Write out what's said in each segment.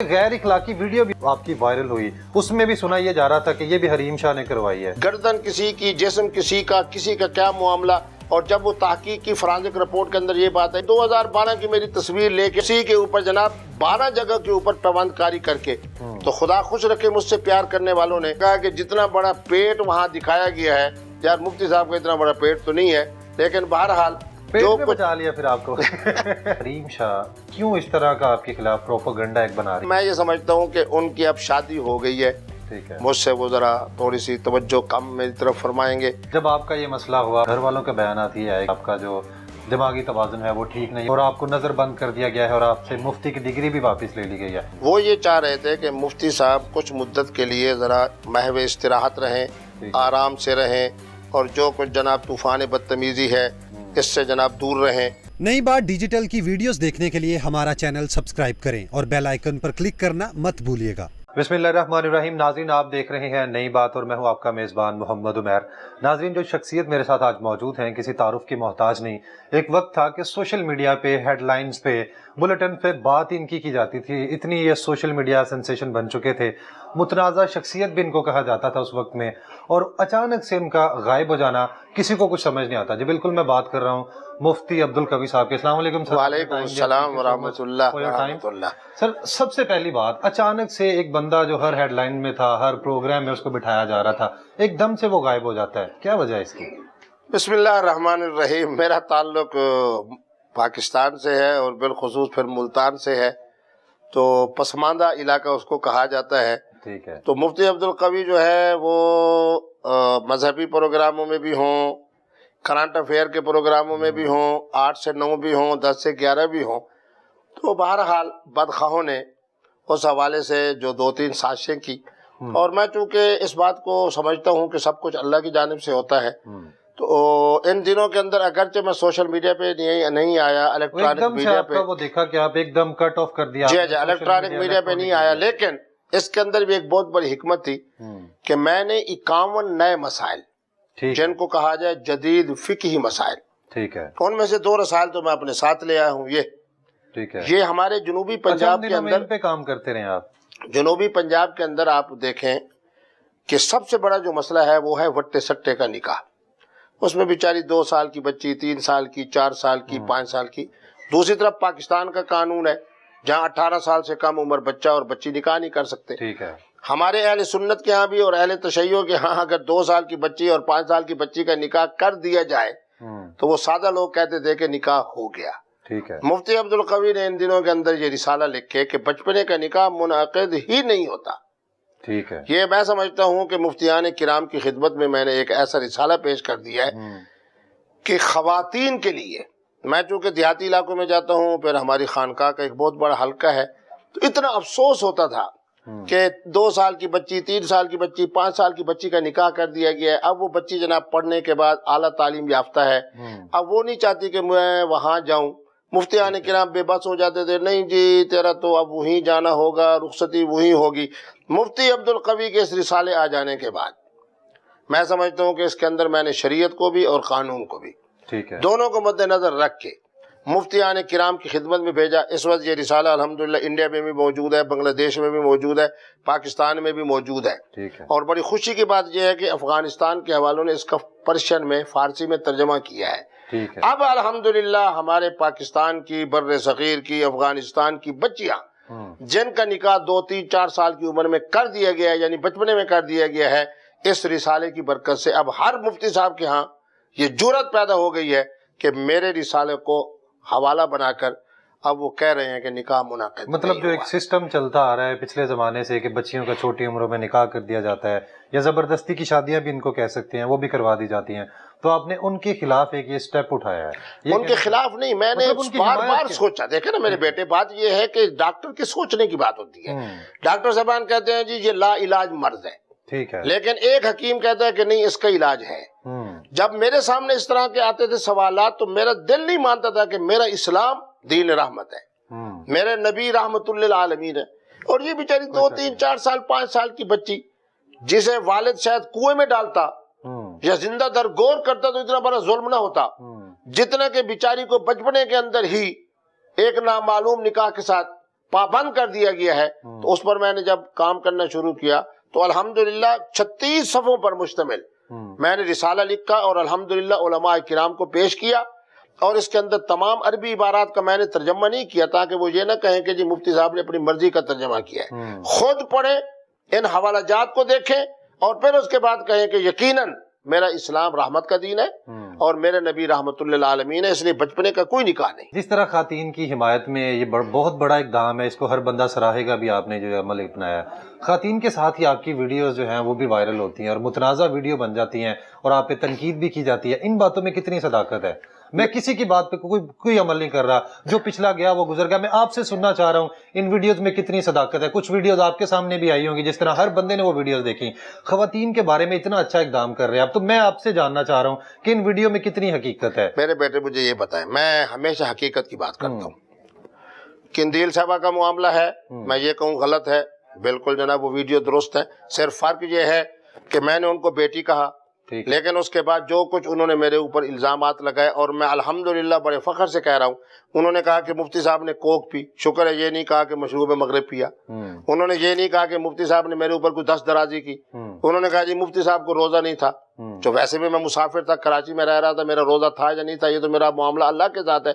غیر اخلاقی ویڈیو بھی آپ کی وائرل ہوئی، اس میں بھی سنا یہ جا رہا تھا کہ یہ بھی حریم شاہ نے کروائی ہے۔ گردن کسی کی، جسم کسی کا کیا معاملہ، اور جب وہ تحقیق کی فرانزک رپورٹ کے اندر یہ بات ہے 2012 کی میری تصویر لے کے اسی کے اوپر جناب 12 جگہ کے اوپر پیوند کاری کر کے، تو خدا خوش رکھے مجھ سے پیار کرنے والوں نے کہا کہ جتنا بڑا پیٹ وہاں دکھایا گیا ہے، یار مفتی صاحب کا اتنا بڑا پیٹ تو نہیں ہے، لیکن بہرحال پیٹ میں بچا لیا پھر آپ کو۔ حریم شاہ کیوں اس طرح کا آپ کے خلاف پروپیگنڈا ایک بنا رہی؟ میں یہ سمجھتا ہوں کہ ان کی اب شادی ہو گئی ہے، مجھ سے وہ ذرا تھوڑی سی توجہ کم میری طرف فرمائیں گے۔ جب آپ کا یہ مسئلہ ہوا، گھر والوں کے بیانات یہ آئے آپ کا جو دماغی توازن ہے وہ ٹھیک نہیں اور آپ کو نظر بند کر دیا گیا ہے اور آپ سے مفتی کی ڈگری بھی واپس لے لی گئی ہے۔ وہ یہ چاہ رہے تھے کہ مفتی صاحب کچھ مدت کے لیے ذرا محو استراحت رہیں، آرام سے رہیں، اور جو کچھ جناب طوفان بدتمیزی ہے اس سے جناب دور رہیں۔ نئی بات ڈیجیٹل کی ویڈیوز دیکھنے کے لیے ہمارا چینل سبسکرائب کریں اور بیل آئیکن پر کلک کرنا مت بھولیے گا۔ بسم اللہ الرحمن الرحیم۔ ناظرین، آپ دیکھ رہے ہیں نئی بات اور میں ہوں آپ کا میزبان محمد عمیر۔ ناظرین، جو شخصیت میرے ساتھ آج موجود ہیں کسی تعارف کی محتاج نہیں۔ ایک وقت تھا کہ سوشل میڈیا پہ ہیڈ لائنز پہ بلٹن پہ بات ان کی جاتی تھی، اتنی یہ سوشل میڈیا سنسیشن بن چکے تھے، متنازع شخصیت بھی ان کو کہا جاتا تھا اس وقت میں، اور اچانک سے ان کا غائب ہو جانا کسی کو کچھ سمجھ نہیں آتا۔ جی بالکل، میں بات کر رہا ہوں مفتی عبدالقوی صاحب کے۔ السلام علیکم سر۔ وعلیکم السلام ورحمۃ اللہ۔ سر، سب سے پہلی بات، اچانک سے ایک بندہ جو ہر ہیڈ لائن میں تھا، ہر پروگرام میں اس کو بٹھایا جا رہا تھا، ایک دم سے وہ غائب ہو جاتا ہے، کیا وجہ ہے اس کی؟ بسم اللہ الرحمن الرحیم۔ میرا تعلق پاکستان سے ہے اور بالخصوص پھر ملتان سے ہے، تو پسماندہ علاقہ اس کو کہا جاتا ہے۔ ٹھیک ہے۔ تو مفتی عبدالقوی جو ہے وہ مذہبی پروگراموں میں بھی ہوں، کرنٹ افیئر کے پروگراموں میں بھی ہوں، 8 سے 9 بھی ہوں، 10 سے 11 بھی ہوں، تو بہرحال بدخواہوں نے اس حوالے سے جو 2-3 سازشیں کی، اور میں چونکہ اس بات کو سمجھتا ہوں کہ سب کچھ اللہ کی جانب سے ہوتا ہے، تو ان دنوں کے اندر اگرچہ میں سوشل میڈیا پہ نہیں آیا، الیکٹرانک میڈیا پہ وہ دیکھا کہ آپ ایک دم کٹ آف کر دیا، جی الیکٹرانک میڈیا پہ نہیں آیا، لیکن اس کے اندر بھی ایک بہت بڑی حکمت تھی کہ میں نے 51 نئے مسائل جن کو کہا جائے جدید فقہی مسائل، ٹھیک ہے، ان میں سے 2 رسائل تو میں اپنے ساتھ لے آیا ہوں۔ ٹھیک ہے، یہ ہمارے جنوبی پنجاب کے اندر پہ کام کرتے رہے آپ۔ جنوبی پنجاب کے اندر آپ دیکھیں کہ سب سے بڑا جو مسئلہ ہے وہ ہے وٹے سٹے کا نکاح۔ اس میں بیچاری 2 سال کی بچی، 3 سال کی، 4 سال کی، 5 سال کی۔ دوسری طرف پاکستان کا قانون ہے جہاں 18 سال سے کم عمر بچہ اور بچی نکاح نہیں کر سکتے۔ ٹھیک ہے۔ ہمارے اہل سنت کے ہاں بھی اور اہل تشیع کے ہاں اگر 2 سال کی بچی اور 5 سال کی بچی کا نکاح کر دیا جائے تو وہ سادہ لوگ کہتے تھے کہ نکاح ہو گیا۔ ٹھیک ہے۔ مفتی عبدالقوی نے ان دنوں کے اندر یہ رسالہ لکھے کہ بچپنے کا نکاح منعقد ہی نہیں ہوتا۔ ٹھیک ہے۔ یہ میں سمجھتا ہوں کہ مفتیان کرام کی خدمت میں نے ایک ایسا رسالہ پیش کر دیا ہے کہ خواتین کے لیے، میں چونکہ دیہاتی علاقوں میں جاتا ہوں، پھر ہماری خانقاہ کا ایک بہت بڑا حلقہ ہے، تو اتنا افسوس ہوتا تھا کہ 2 سال کی بچی، 3 سال کی بچی، 5 سال کی بچی کا نکاح کر دیا گیا ہے۔ اب وہ بچی جناب پڑھنے کے بعد اعلیٰ تعلیم یافتہ ہے، اب وہ نہیں چاہتی کہ میں وہاں جاؤں۔ مفتیان کرام بے بس ہو جاتے تھے، نہیں جی تیرا تو اب وہیں جانا ہوگا، رخصتی وہیں ہوگی۔ مفتی عبدالقوی کے اس رسالے آ جانے کے بعد میں سمجھتا ہوں کہ اس کے اندر میں نے شریعت کو بھی اور قانون کو بھی دونوں کو مد نظر رکھ کے مفتیان کرام کی خدمت میں بھیجا۔ اس وقت یہ رسالہ الحمدللہ انڈیا میں بھی موجود ہے، بنگلہ دیش میں بھی موجود ہے، پاکستان میں بھی موجود ہے، اور بڑی خوشی کی بات یہ ہے کہ افغانستان کے حوالوں نے اس کا پرشین میں، فارسی میں ترجمہ کیا ہے۔ اب الحمدللہ ہمارے پاکستان کی، بر صغیر کی، افغانستان کی بچیاں جن کا نکاح 2, 3, 4 سال کی عمر میں کر دیا گیا ہے، یعنی بچپنے میں کر دیا گیا ہے، اس رسالے کی برکت سے اب ہر مفتی صاحب کے ہاں یہ جرأت پیدا ہو گئی ہے کہ میرے رسالے کو حوالہ بنا کر اب وہ کہہ رہے ہیں کہ نکاح منعقد۔ مطلب جو ایک سسٹم چلتا آ رہا ہے پچھلے زمانے سے کہ بچیوں کا چھوٹی عمروں میں نکاح کر دیا جاتا ہے، یا زبردستی کی شادیاں بھی ان کو کہہ سکتے ہیں، وہ بھی کروا دی جاتی ہیں، تو آپ نے ان کے خلاف ایک یہ سٹیپ اٹھایا ہے؟ ان کے خلاف نہیں، میں نے بار بار سوچا، دیکھیں نا میرے بیٹے، بات یہ ہے کہ ڈاکٹر کے سوچنے کی بات ہوتی ہے۔ ڈاکٹر صاحبان کہتے ہیں جی یہ لا علاج مرض ہے، ٹھیک ہے، لیکن ایک حکیم کہتا ہے کہ نہیں اس کا علاج ہے۔ جب میرے سامنے اس طرح کے آتے تھے سوالات تو میرا دل نہیں مانتا تھا کہ میرا اسلام دین رحمت ہے، میرے نبی رحمت للعالمین ہے، اور یہ بیچاری 2, 3, 4 سال 5 سال کی بچی جسے والد شاید کنویں میں ڈالتا یا زندہ درگور کرتا تو اتنا بڑا ظلم نہ ہوتا، جتنا کہ بیچاری کو بچپنے کے اندر ہی ایک نامعلوم نکاح کے ساتھ پابند کر دیا گیا ہے، تو اس پر میں نے جب کام کرنا شروع کیا تو الحمدللہ 36 صفحوں پر مشتمل میں نے رسالہ لکھا اور الحمدللہ علماء کرام کو پیش کیا، اور اس کے اندر تمام عربی عبارات کا میں نے ترجمہ نہیں کیا تاکہ وہ یہ نہ کہیں کہ جی مفتی صاحب نے اپنی مرضی کا ترجمہ کیا ہے۔ خود پڑھیں، ان حوالہ جات کو دیکھیں، اور پھر اس کے بعد کہیں کہ یقیناً میرا اسلام رحمت کا دین ہے اور میرے نبی رحمت اللہ عالمین ہے، اس لیے بچپنے کا کوئی نکاح نہیں۔ جس طرح خواتین کی حمایت میں یہ بہت بڑا اقدام ہے، اس کو ہر بندہ سراہے گا بھی، آپ نے جو عمل اپنایا ہے، خواتین کے ساتھ ہی آپ کی ویڈیوز جو ہیں وہ بھی وائرل ہوتی ہیں اور متنازع ویڈیو بن جاتی ہیں اور آپ پہ تنقید بھی کی جاتی ہے، ان باتوں میں کتنی صداقت ہے؟ میں کسی کی بات پہ کوئی عمل نہیں کر رہا، جو پچھلا گیا وہ گزر گیا، میں آپ سے سننا چاہ رہا ہوں ان ویڈیوز میں کتنی صداقت ہے؟ کچھ ویڈیوز آپ کے سامنے بھی آئی ہوں گی، جس طرح ہر بندے نے وہ ویڈیوز دیکھی، خواتین کے بارے میں اتنا اچھا اقدام کر رہے ہیں آپ، تو میں آپ سے جاننا چاہ رہا ہوں کہ ان ویڈیو میں کتنی حقیقت ہے؟ میرے بیٹے مجھے یہ بتائیں، میں ہمیشہ حقیقت کی بات کرتا ہوں۔ قندیل صاحبہ کا معاملہ ہے، میں یہ کہوں غلط ہے، بالکل جناب وہ ویڈیو درست ہے، صرف فرق یہ ہے کہ میں نے ان کو بیٹی کہا، لیکن اس کے بعد جو کچھ انہوں نے میرے اوپر الزامات لگائے، اور میں الحمدللہ بڑے فخر سے کہہ رہا ہوں، انہوں نے کہا کہ مفتی صاحب نے کوک پی، شکر ہے یہ نہیں کہا کہ مشروب مغرب پیا، انہوں نے یہ نہیں کہا کہ مفتی صاحب نے میرے اوپر کوئی دست درازی کی، انہوں نے کہا جی مفتی صاحب کو روزہ نہیں تھا، جو ویسے بھی میں مسافر تھا، کراچی میں رہ رہا تھا، میرا روزہ تھا یا نہیں تھا یہ تو میرا معاملہ اللہ کے ساتھ ہے۔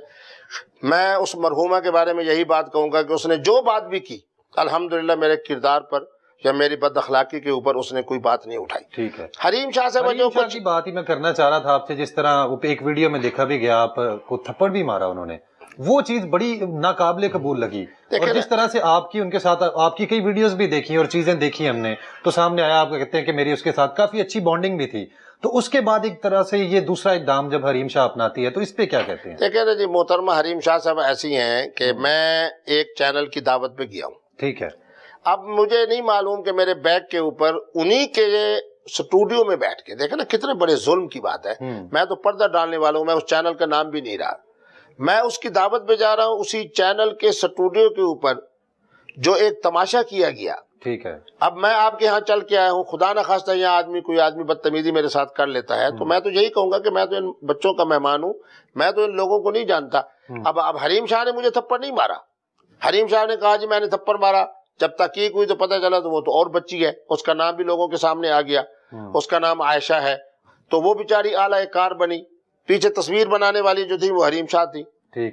میں اس مرحومہ کے بارے میں یہی بات کہوں گا کہ اس نے جو بات بھی کی الحمدللہ میرے کردار پر یا میری بد اخلاقی کے اوپر اس نے کوئی بات نہیں اٹھائی۔ ٹھیک ہے، حریم شاہ صاحب جو کچھ کی بات ہی میں کرنا چاہ رہا تھا آپ سے، جس طرح ایک ویڈیو میں دیکھا بھی گیا آپ کو تھپڑ بھی مارا انہوں نے، وہ چیز بڑی ناقابل قبول لگی، اور جس طرح سے آپ کی ان کے ساتھ آپ کی کئی ویڈیوز بھی دیکھی اور چیزیں دیکھی ہم نے تو سامنے آیا، آپ کہتے ہیں کہ میری اس کے ساتھ کافی اچھی بانڈنگ بھی تھی، تو اس کے بعد ایک طرح سے یہ دوسرا اقدام جب حریم شاہ اپناتی ہے تو اس پہ کیا کہتے ہیں؟ دیکھیں نا جی، محترمہ حریم شاہ صاحب ایسی ہیں کہ میں ایک چینل کی دعوت پہ گیا ہوں، ٹھیک ہے، اب مجھے نہیں معلوم کہ میرے بیگ کے اوپر انہی کے اسٹوڈیو میں بیٹھ کے، دیکھیں نا کتنے بڑے ظلم کی بات ہے، میں تو پردہ ڈالنے والا ہوں، میں اس چینل کا نام بھی نہیں رہا، میں اس کی دعوت پہ جا رہا ہوں، اسی چینل کے اسٹوڈیو کے اوپر جو ایک تماشا کیا گیا، ٹھیک ہے، اب میں آپ کے ہاں چل کے آیا ہوں، خدا نہ خواستہ یہاں کوئی آدمی بدتمیزی میرے ساتھ کر لیتا ہے تو میں تو یہی کہوں گا کہ میں تو ان بچوں کا مہمان ہوں، میں تو ان لوگوں کو نہیں جانتا۔ اب حریم شاہ نے مجھے تھپڑ نہیں مارا، حریم شاہ نے کہا جی میں نے تھپڑ مارا، جب تحقیق ہوئی تو پتہ چلا تو وہ تو اور بچی ہے، اس کا نام بھی لوگوں کے سامنے آ گیا، اس کا نام عائشہ ہے، تو وہ بیچاری اعلی کار بنی، پیچھے تصویر بنانے والی جو تھی وہ حریم شاہ تھی۔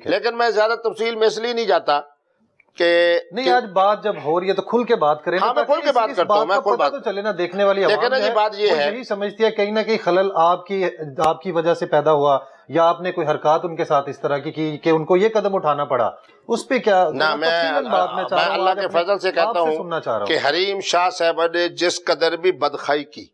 لیکن میں زیادہ تفصیل میں اس لیے نہیں جاتا کہ نہیں، آج بات جب ہو رہی ہے تو کھل کے بات کریں، ہاں میں کھل کے بات کرتا ہوں، میں کھل بات تو چلے نا، دیکھنے والی عوام جی بات یہ ہے، یہی سمجھتی ہے کہیں نہ کہیں خلل آپ کی وجہ سے پیدا ہوا، یا آپ نے کوئی حرکات ان کے ساتھ اس طرح کی کہ ان کو یہ قدم اٹھانا پڑا، اس پہ کیا؟ نہ میں اللہ کے فضل سے کہتا ہوں کہ حریم شاہ صاحب نے جس قدر بھی بدخائی کی،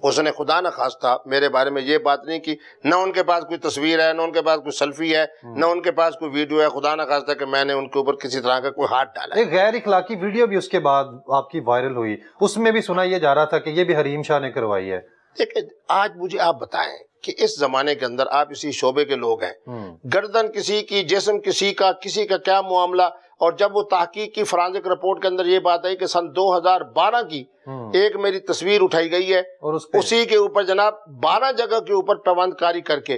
اس نے خدا نہ خواستہ میرے بارے میں یہ بات نہیں کی، نہ ان کے پاس کوئی تصویر ہے، نہ ان کے پاس کوئی سیلفی ہے، نہ ان کے پاس کوئی ویڈیو ہے، خدا نہ خواستہ کہ میں نے ان کے اوپر کسی طرح کا کوئی ہاتھ ڈالا ہے۔ ایک غیر اخلاقی ویڈیو بھی اس کے بعد آپ کی وائرل ہوئی، اس میں بھی سنا یہ جا رہا تھا کہ یہ بھی حریم شاہ نے کروائی ہے۔ دیکھیں آج مجھے آپ بتائیں کہ اس زمانے کے اندر آپ اسی شعبے کے لوگ ہیں، گردن کسی کی، جسم کسی کا کیا معاملہ، اور جب وہ تحقیق کی فرانزک رپورٹ کے اندر یہ بات آئی کہ سن 2012 کی ایک میری تصویر اٹھائی گئی ہے، اور اسی کے اوپر جناب 12 جگہ کے اوپر پیوند کاری کر کے،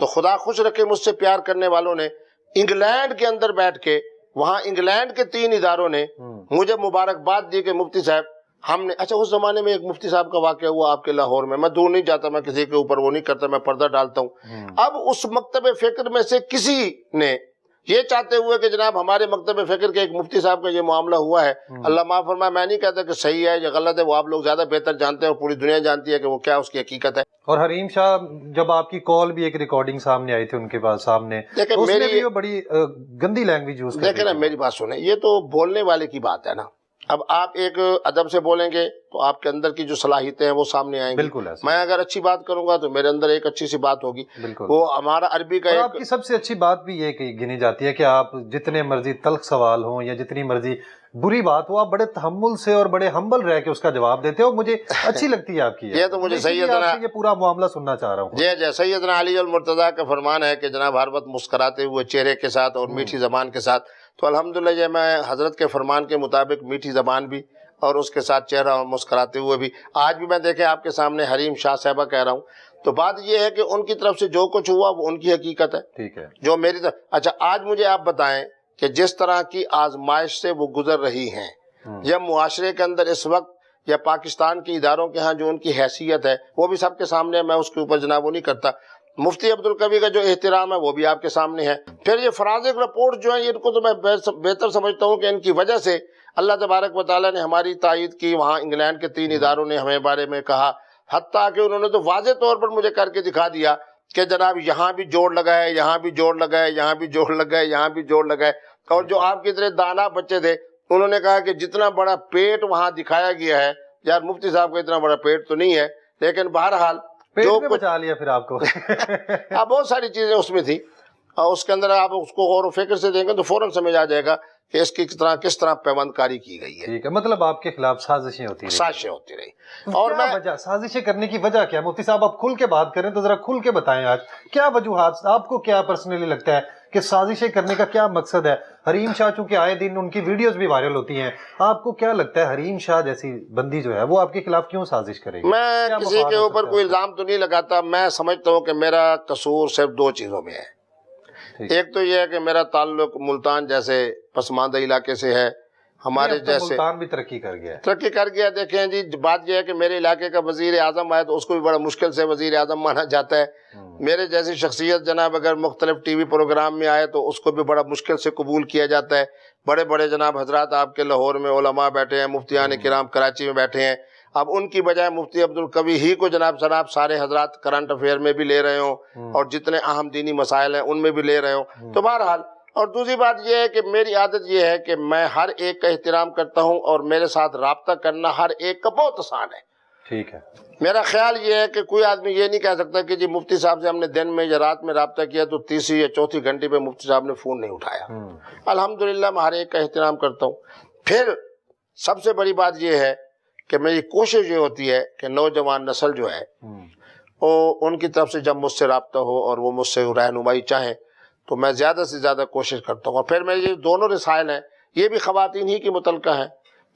تو خدا خوش رکھے مجھ سے پیار کرنے والوں نے انگلینڈ کے اندر بیٹھ کے، وہاں انگلینڈ کے 3 اداروں نے مجھے مبارکباد دی کہ مفتی صاحب ہم نے، اچھا اس زمانے میں ایک مفتی صاحب کا واقعہ ہوا آپ کے لاہور میں دور نہیں جاتا، میں کسی کے اوپر وہ نہیں کرتا، میں پردہ ڈالتا ہوں، اب اس مکتب فکر میں سے کسی نے یہ چاہتے ہوئے کہ جناب ہمارے مکتب فکر کے ایک مفتی صاحب کا یہ معاملہ ہوا ہے، اللہ معاف فرمائے، میں نہیں کہتا کہ صحیح ہے یا غلط ہے، وہ آپ لوگ زیادہ بہتر جانتے ہیں اور پوری دنیا جانتی ہے کہ وہ کیا اس کی حقیقت ہے۔ اور حریم شاہ جب آپ کی کال بھی ایک ریکارڈنگ سامنے آئی تھی ان کے پاس سامنے، تو اس میں بھی وہ بڑی گندی لینگویج یوز کر رہی تھی۔ دیکھیں نا میری بات سنیں، یہ تو بولنے والے کی بات ہے نا، اب آپ ایک ادب سے بولیں گے تو آپ کے اندر کی جو صلاحیتیں ہیں وہ سامنے آئیں گی، بالکل میں اگر اچھی بات کروں گا تو میرے اندر ایک اچھی سی بات ہوگی، وہ ہمارا عربی کا آپ کی سب سے اچھی بات بھی یہ گنی جاتی ہے کہ آپ جتنے مرضی تلخ سوال ہوں یا جتنی مرضی بری بات ہو، آپ بڑے تحمل سے اور بڑے ہمبل رہ کے اس کا جواب دیتے ہو، مجھے اچھی لگتی ہے آپ کی یہ تو مجھے سیدنا یہ پورا معاملہ سننا چاہ رہا ہوں۔ جی سیدنا علی المرتضیٰ کا فرمان ہے کہ جناب ہر وقت مسکراتے ہوئے چہرے کے ساتھ اور میٹھی زبان کے ساتھ، تو الحمدللہ یہ میں حضرت کے فرمان کے مطابق میٹھی زبان بھی اور اس کے ساتھ چہرہ مسکراتے ہوئے بھی، آج بھی میں دیکھیں آپ کے سامنے حریم شاہ صاحبہ کہہ رہا ہوں، تو بات یہ ہے کہ ان کی طرف سے جو کچھ ہوا وہ ان کی حقیقت ہے، ٹھیک ہے، جو میری طرف۔ اچھا آج مجھے آپ بتائیں کہ جس طرح کی آزمائش سے وہ گزر رہی ہیں یا معاشرے کے اندر اس وقت یا پاکستان کے اداروں کے ہاں جو ان کی حیثیت ہے وہ بھی سب کے سامنے ہے، میں اس کے اوپر جناب وہ نہیں کرتا. مفتی عبدالقوی کا جو احترام ہے وہ بھی آپ کے سامنے ہے. پھر یہ فرانسک رپورٹ جو ہیں ان کو تو میں بہتر سمجھتا ہوں کہ ان کی وجہ سے اللہ تبارک و تعالیٰ نے ہماری تائید کی. وہاں انگلینڈ کے 3 اداروں نے ہمیں بارے میں کہا، حتیٰ کہ انہوں نے تو واضح طور پر مجھے کر کے دکھا دیا کہ جناب یہاں بھی جوڑ لگا ہے، یہاں بھی جوڑ لگا ہے، یہاں بھی جوڑ لگا ہے، یہاں بھی جوڑ لگا ہے. اور جو آپ کی طرح دانا بچے تھے انہوں نے کہا کہ جتنا بڑا پیٹ وہاں دکھایا گیا ہے، یار مفتی صاحب کا اتنا بڑا پیٹ تو نہیں ہے، لیکن بہرحال پیٹ جو میں بچا لیا پھر آپ کو. بہت ساری چیزیں اس میں تھی، اور اس کے اندر آپ اس کو غور و فکر سے دیں گے تو فوراً سمجھ آ جائے گا کہ اس کی کس طرح پیوند کاری کی گئی ہے. ٹھیک ہے، مطلب آپ کے خلاف سازشیں ہوتی رہی. سازشیں ہوتی رہی. اور سازشیں کرنے کی وجہ کیا؟ مفتی صاحب آپ کھل کے بات کریں تو ذرا کھل کے بتائیں. آج کیا وجوہات آپ کو کیا پرسنلی لگتا ہے کہ سازشیں کرنے کا کیا مقصد ہے؟ حریم شاہ چونکہ آئے دن ان کی ویڈیوز بھی وائرل ہوتی ہیں، آپ کو کیا لگتا ہے حریم شاہ جیسی بندی جو ہے وہ آپ کے خلاف کیوں سازش کرے گی؟ میں کسی کے اوپر کوئی الزام تو نہیں لگاتا. میں سمجھتا ہوں کہ میرا قصور صرف 2 چیزوں میں ہے. ایک تو یہ ہے کہ میرا تعلق ملتان جیسے پسماندہ علاقے سے ہے. ہمارے جیسے ملتان بھی ترقی کر گیا ہے. ترقی کر گیا. دیکھیں جی، بات یہ ہے کہ میرے علاقے کا وزیر اعظم آئے تو اس کو بھی بڑا مشکل سے وزیر اعظم مانا جاتا ہے. میرے جیسی شخصیت جناب اگر مختلف ٹی وی پروگرام میں آئے تو اس کو بھی بڑا مشکل سے قبول کیا جاتا ہے. بڑے بڑے جناب حضرات آپ کے لاہور میں علماء بیٹھے ہیں، مفتیان کرام کراچی میں بیٹھے ہیں. اب ان کی بجائے مفتی عبدالقوی ہی کو جناب سارے حضرات کرنٹ افیئر میں بھی لے رہے ہوں اور جتنے اہم دینی مسائل ہیں ان میں بھی لے رہے ہوں. تو بہرحال، اور دوسری بات یہ ہے کہ میری عادت یہ ہے کہ میں ہر ایک کا احترام کرتا ہوں اور میرے ساتھ رابطہ کرنا ہر ایک کا بہت آسان ہے. ٹھیک ہے. میرا خیال یہ ہے کہ کوئی آدمی یہ نہیں کہہ سکتا کہ جی مفتی صاحب سے ہم نے دن میں یا رات میں رابطہ کیا تو تیسری یا چوتھی گھنٹے پہ مفتی صاحب نے فون نہیں اٹھایا. الحمدللہ میں ہر ایک کا احترام کرتا ہوں. پھر سب سے بڑی بات یہ ہے کہ میری کوشش یہ ہوتی ہے کہ نوجوان نسل جو ہے وہ ان کی طرف سے جب مجھ سے رابطہ ہو اور وہ مجھ سے رہنمائی چاہیں تو میں زیادہ سے زیادہ کوشش کرتا ہوں. اور پھر میرے یہ دونوں رسائل ہیں یہ بھی خواتین ہی کی متعلقہ ہیں،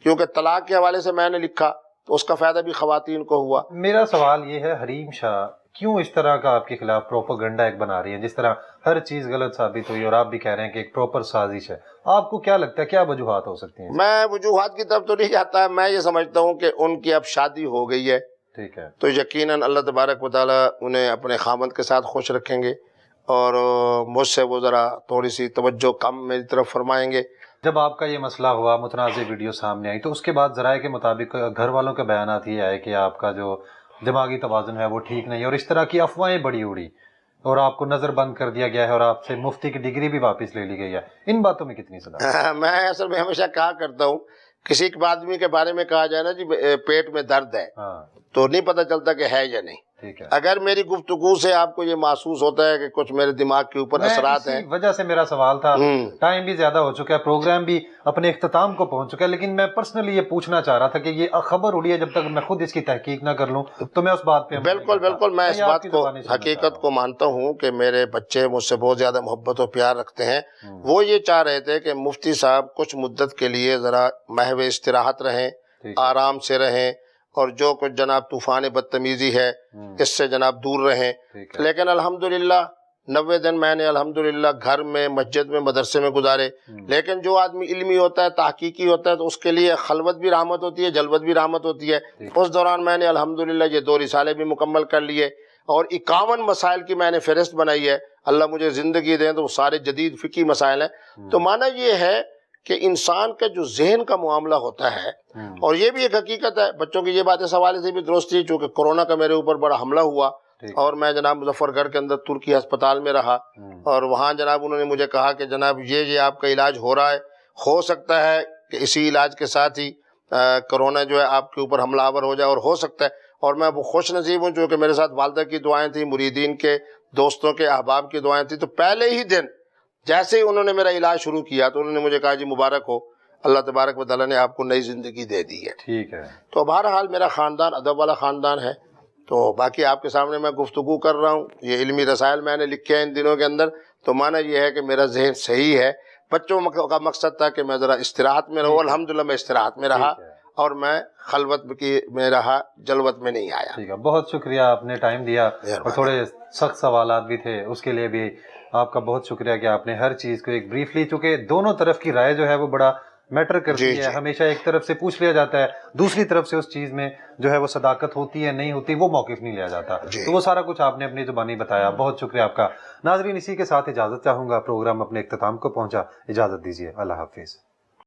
کیونکہ طلاق کے حوالے سے میں نے لکھا تو اس کا فائدہ بھی خواتین کو ہوا. میرا سوال یہ ہے، حریم شاہ کیوں اس طرح کا آپ کے خلاف پروپیگنڈا ایک بنا رہی ہے، جس طرح ہر چیز غلط ثابت ہوئی اور آپ بھی کہہ رہے ہیں کہ ایک پراپر سازش ہے؟ آپ کو کیا لگتا ہے کیا وجوہات ہو سکتی ہیں؟ میں وجوہات کی طرف تو نہیں جاتا. میں یہ سمجھتا ہوں کہ ان کی اب شادی ہو گئی ہے، ٹھیک ہے، تو یقیناً اللہ تبارک و تعالیٰ انہیں اپنے خامند کے ساتھ خوش رکھیں گے اور مجھ سے وہ ذرا تھوڑی سی توجہ کم میری طرف فرمائیں گے. جب آپ کا یہ مسئلہ ہوا، متنازع ویڈیو سامنے آئی، تو اس کے بعد ذرائع کے مطابق گھر والوں کے بیانات یہ آئے کہ آپ کا جو دماغی توازن ہے وہ ٹھیک نہیں، اور اس طرح کی افواہیں بڑی اڑی اور آپ کو نظر بند کر دیا گیا ہے اور آپ سے مفتی کی ڈگری بھی واپس لے لی گئی ہے. ان باتوں میں کتنی صداقت؟ میں اصل میں ہمیشہ کہا کرتا ہوں، کسی آدمی کے بارے میں کہا جائے نا جی پیٹ میں درد ہے تو نہیں پتہ چلتا کہ ہے یا نہیں. ٹھیک ہے. اگر میری گفتگو سے آپ کو یہ محسوس ہوتا ہے کہ کچھ میرے دماغ کے اوپر اثرات ہیں، اسی وجہ سے میرا سوال تھا. ٹائم بھی زیادہ ہو چکا ہے، پروگرام بھی اپنے اختتام کو پہنچ چکا ہے، لیکن میں پرسنلی یہ پوچھنا چاہ رہا تھا کہ یہ خبر اڑی ہے، جب تک میں خود اس کی تحقیق نہ کر لوں تو میں اس بات پہ بالکل میں اس بات کو حقیقت کو مانتا ہوں کہ میرے بچے مجھ سے بہت زیادہ محبت و پیار رکھتے ہیں. وہ یہ چاہ رہے تھے کہ مفتی صاحب کچھ مدت کے لیے ذرا محو استراحت رہیں، آرام سے رہیں، اور جو کچھ جناب طوفان بدتمیزی ہے اس سے جناب دور رہیں. لیکن الحمدللہ 90 دن میں نے الحمدللہ گھر میں، مسجد میں، مدرسے میں گزارے. لیکن جو آدمی علمی ہوتا ہے، تحقیقی ہوتا ہے، تو اس کے لیے خلوت بھی رحمت ہوتی ہے، جلوت بھی رحمت ہوتی ہے. اس دوران میں نے الحمدللہ یہ 2 رسالے بھی مکمل کر لیے اور 51 مسائل کی میں نے فہرست بنائی ہے. اللہ مجھے زندگی دیں تو وہ سارے جدید فقہی مسائل ہیں. تو معنی یہ ہے کہ انسان کا جو ذہن کا معاملہ ہوتا ہے، اور یہ بھی ایک حقیقت ہے، بچوں کی یہ بات اس حوالے سے بھی درست تھی، چونکہ کورونا کا میرے اوپر بڑا حملہ ہوا اور میں جناب مظفر گڑھ کے اندر ترکی ہسپتال میں رہا، اور وہاں جناب انہوں نے مجھے کہا کہ جناب یہ آپ کا علاج ہو رہا ہے، ہو سکتا ہے کہ اسی علاج کے ساتھ ہی کورونا جو ہے آپ کے اوپر حملہ آور ہو جائے، اور ہو سکتا ہے. اور میں وہ خوش نصیب ہوں چونکہ میرے ساتھ والدہ کی دعائیں تھیں، مریدین کے، دوستوں کے، احباب کی دعائیں تھیں. تو پہلے ہی دن جیسے ہی انہوں نے میرا علاج شروع کیا تو انہوں نے مجھے کہا جی مبارک ہو، اللہ تبارک و تعالیٰ نے آپ کو نئی زندگی دے دی ہے. ٹھیک ہے. تو بہرحال میرا خاندان ادب والا خاندان ہے. تو باقی آپ کے سامنے میں گفتگو کر رہا ہوں، یہ علمی رسائل میں نے لکھے ہیں ان دنوں کے اندر. تو معنی یہ ہے کہ میرا ذہن صحیح ہے. بچوں کا مقصد تھا کہ میں ذرا استراحت میں رہوں، الحمدللہ میں استراحت میں رہا اور میں خلوت میں رہا، جلوت میں نہیں آیا. ٹھیک ہے، بہت شکریہ، آپ نے ٹائم دیا اور تھوڑے سخت سوالات بھی تھے اس کے لیے بھی آپ کا بہت شکریہ کہ آپ نے ہر چیز کو ایک بریفلی، چونکہ دونوں طرف کی رائے جو ہے وہ بڑا میٹر کرتی ہے. ہمیشہ ایک طرف سے پوچھ لیا جاتا ہے، دوسری طرف سے اس چیز میں جو ہے وہ صداقت ہوتی ہے نہیں ہوتی، وہ موقف نہیں لیا جاتا. تو وہ سارا کچھ آپ نے اپنی زبانی بتایا. بہت شکریہ آپ کا. ناظرین، اسی کے ساتھ اجازت چاہوں گا، پروگرام اپنے اختتام کو پہنچا. اجازت دیجیے، اللہ حافظ.